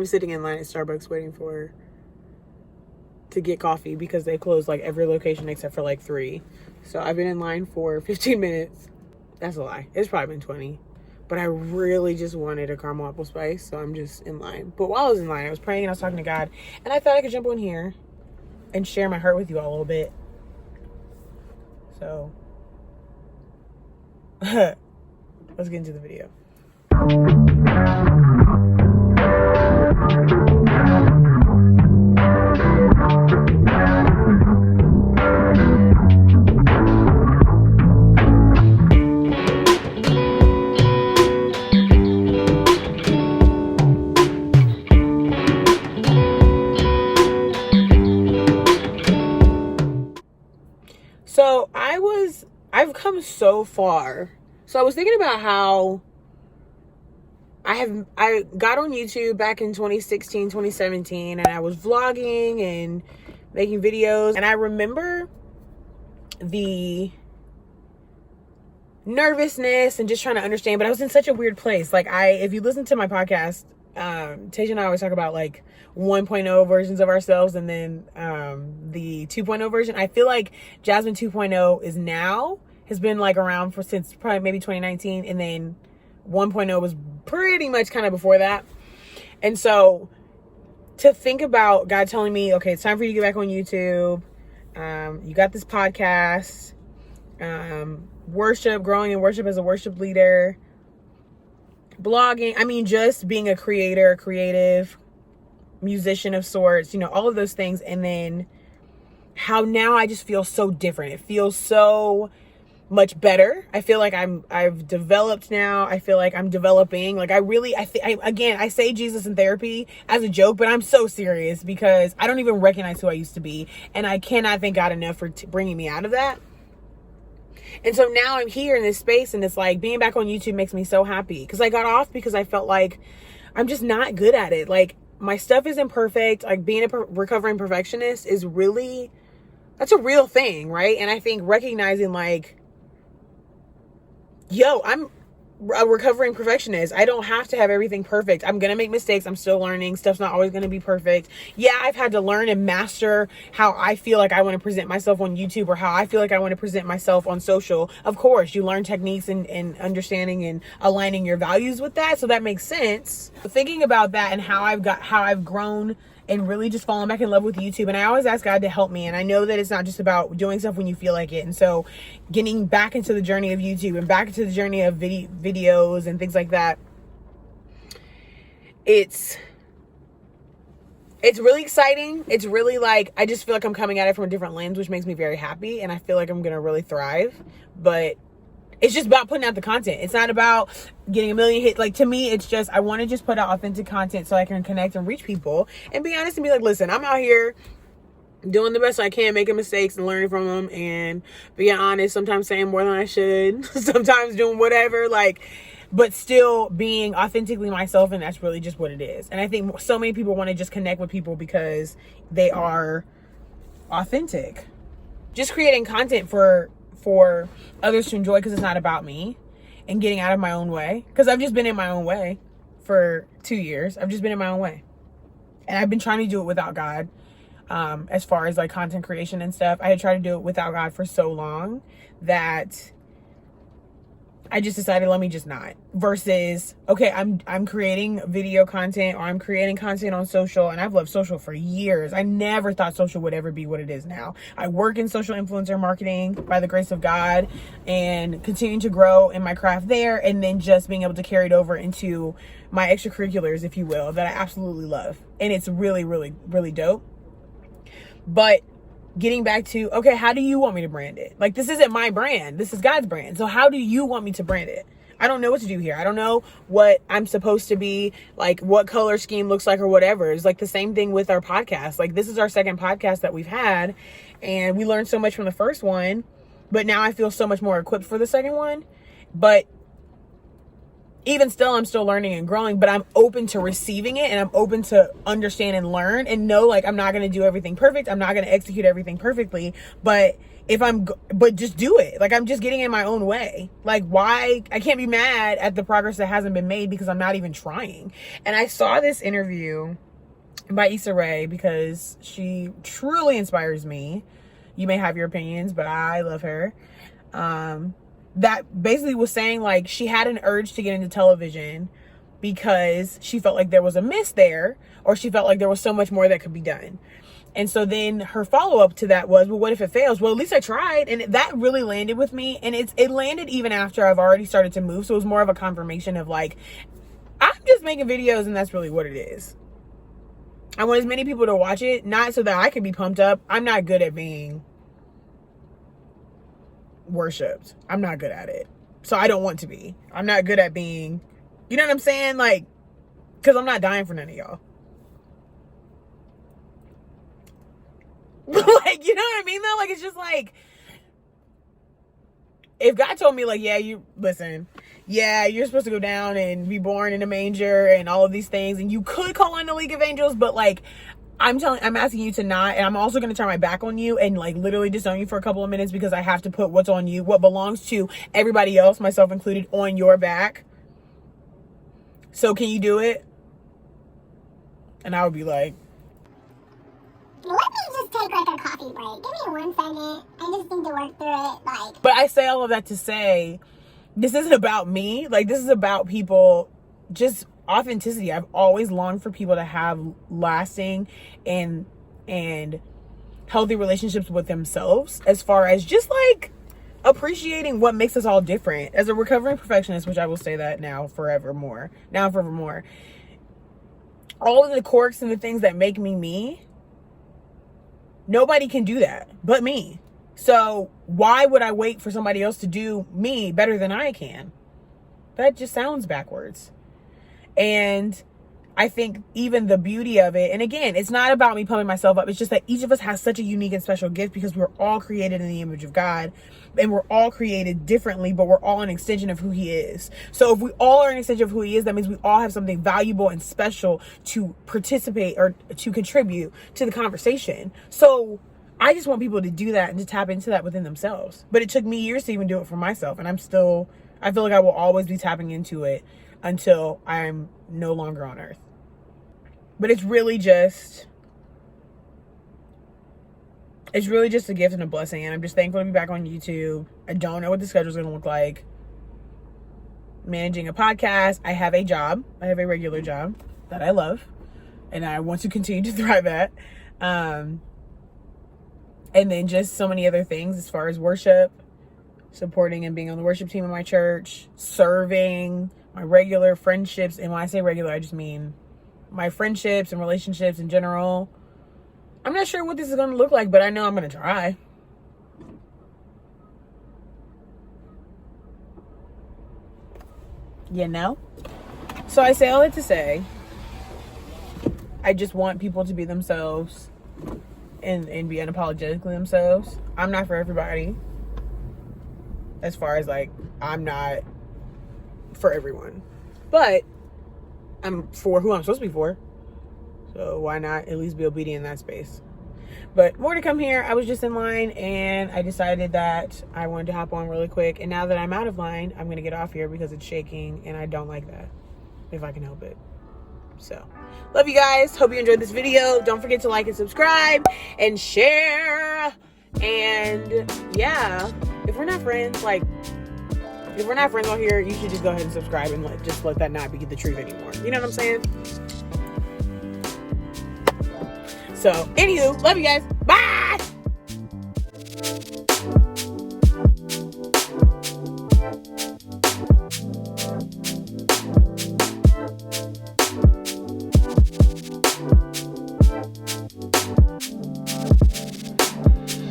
I'm sitting in line at Starbucks waiting to get coffee because they closed like every location except for like 3. So I've been in line for 15 minutes. That's a lie. It's probably been 20. But I really just wanted a caramel apple spice, so I'm just in line. But while I was in line, I was praying and I was talking to God, and I thought I could jump on here and share my heart with you all a little bit. So let's get into the video. So I've come so far. So I was thinking about how I got on YouTube back in 2016, 2017, and I was vlogging and making videos. And I remember the nervousness and just trying to understand, but I was in such a weird place. Like if you listen to my podcast, Tej and I always talk about like 1.0 versions of ourselves and then the 2.0 version. I feel like Jasmine 2.0 has been like around since probably maybe 2019, and then 1.0 was pretty much kind of before that. And so to think about God telling me, okay, it's time for you to get back on YouTube. You got this podcast, worship, growing in worship as a worship leader, blogging. I mean, just being a creator, creative musician of sorts, all of those things. And then how now I just feel so different. It feels so much better. I feel like I've developed now. I feel like I'm developing. Like I say Jesus in therapy as a joke, but I'm so serious because I don't even recognize who I used to be. And I cannot thank God enough for bringing me out of that. And so now I'm here in this space, and it's like being back on YouTube makes me so happy because I got off because I felt like I'm just not good at it. Like my stuff isn't perfect. Like being a recovering perfectionist is that's a real thing, right? And I think recognizing like, I'm a recovering perfectionist. I don't have to have everything perfect. I'm going to make mistakes. I'm still learning. Stuff's not always going to be perfect. Yeah, I've had to learn and master how I feel like I want to present myself on YouTube or how I feel like I want to present myself on social. Of course, you learn techniques and understanding and aligning your values with that. So that makes sense. Thinking about that and how I've grown and really just fallen back in love with YouTube. And I always ask God to help me. And I know that it's not just about doing stuff when you feel like it. And so getting back into the journey of YouTube and back into the journey of videos and things like that, it's really exciting. It's really like, I just feel like I'm coming at it from a different lens, which makes me very happy. And I feel like I'm going to really thrive. But it's just about putting out the content. It's not about getting a million hits. Like to me, it's just, I want to just put out authentic content so I can connect and reach people and be honest and be like, listen, I'm out here doing the best I can, making mistakes and learning from them and being honest, sometimes saying more than I should, sometimes doing whatever, but still being authentically myself. And that's really just what it is. And I think so many people want to just connect with people because they are authentic. Just creating content for others to enjoy because it's not about me, and getting out of my own way, because I've just been in my own way for 2 years. I've just been in my own way, and I've been trying to do it without God. As far as like content creation and stuff, I had tried to do it without God for so long that I just decided, let me just not. Versus, okay, I'm creating video content, or I'm creating content on social, and I've loved social for years. I never thought social would ever be what it is now. I work in social influencer marketing by the grace of God, and continuing to grow in my craft there, and then just being able to carry it over into my extracurriculars, if you will, that I absolutely love. And it's really, really, really dope. But getting back to, okay, how do you want me to brand it? Like, this isn't my brand. This is God's brand. So how do you want me to brand it? I don't know what to do here. I don't know what I'm supposed to be, like what color scheme looks like or whatever. It's like the same thing with our podcast. Like, this is our second podcast that we've had, and we learned so much from the first one, but now I feel so much more equipped for the second one. But even still, I'm still learning and growing, but I'm open to receiving it, and I'm open to understand and learn and know, like, I'm not going to do everything perfect. I'm not going to execute everything perfectly, but but just do it. Like, I'm just getting in my own way. Like, why? I can't be mad at the progress that hasn't been made because I'm not even trying. And I saw this interview by Issa Rae because she truly inspires me. You may have your opinions, but I love her. That basically was saying, like, she had an urge to get into television because she felt like there was a miss there, or she felt like there was so much more that could be done. And so then her follow-up to that was, well, what if it fails? Well, at least I tried. And that really landed with me. And it landed even after I've already started to move. So it was more of a confirmation of, like, I'm just making videos and that's really what it is. I want as many people to watch it, not so that I can be pumped up. I'm not good at being worshipped. I'm not good at it. So I don't want to be. I'm not good at being, you know what I'm saying? Like, because I'm not dying for none of y'all. Like, you know what I mean though? Like, it's just like, if God told me, like, yeah, you're supposed to go down and be born in a manger and all of these things, and you could call on the League of Angels, but, like, I'm asking you to not, and I'm also going to turn my back on you and, like, literally disown you for a couple of minutes because I have to put what's on you, what belongs to everybody else, myself included, on your back. So can you do it? And I would be like, let me just take, like, a coffee break. Give me 1 second. I just need to work through it. Like, but I say all of that to say, this isn't about me. Like, this is about people, just authenticity. I've always longed for people to have lasting and healthy relationships with themselves, as far as just, like, appreciating what makes us all different. As a recovering perfectionist, which I will say that now and forevermore, all of the quirks and the things that make me, nobody can do that but me. So why would I wait for somebody else to do me better than I can? That just sounds backwards. And I think even the beauty of it, and again, it's not about me pumping myself up. It's just that each of us has such a unique and special gift because we're all created in the image of God, and we're all created differently, but we're all an extension of who he is. So if we all are an extension of who he is, that means we all have something valuable and special to participate or to contribute to the conversation. So I just want people to do that and to tap into that within themselves. But it took me years to even do it for myself. And I feel like I will always be tapping into it until I'm no longer on earth. But it's really just a gift and a blessing. And I'm just thankful to be back on YouTube. I don't know what the schedule's going to look like. Managing a podcast. I have a job. I have a regular job that I love. And I want to continue to thrive at. And then just so many other things as far as worship, supporting and being on the worship team in my church, serving, my regular friendships. And when I say regular, I just mean my friendships and relationships in general. I'm not sure what this is going to look like, but I know I'm going to try. You know? So I say all that to say, I just want people to be themselves and be unapologetically themselves. I'm not for everybody. As far as, like, I'm not for everyone. But I'm for who I'm supposed to be for. So why not at least be obedient in that space? But more to come here. I was just in line and I decided that I wanted to hop on really quick. And now that I'm out of line, I'm going to get off here because it's shaking and I don't like that, if I can help it. So, love you guys. Hope you enjoyed this video. Don't forget to like and subscribe and share. And yeah, if we're not friends on here, you should just go ahead and subscribe and let that not be the truth anymore. You know what I'm saying? So, anywho, love you guys. Bye!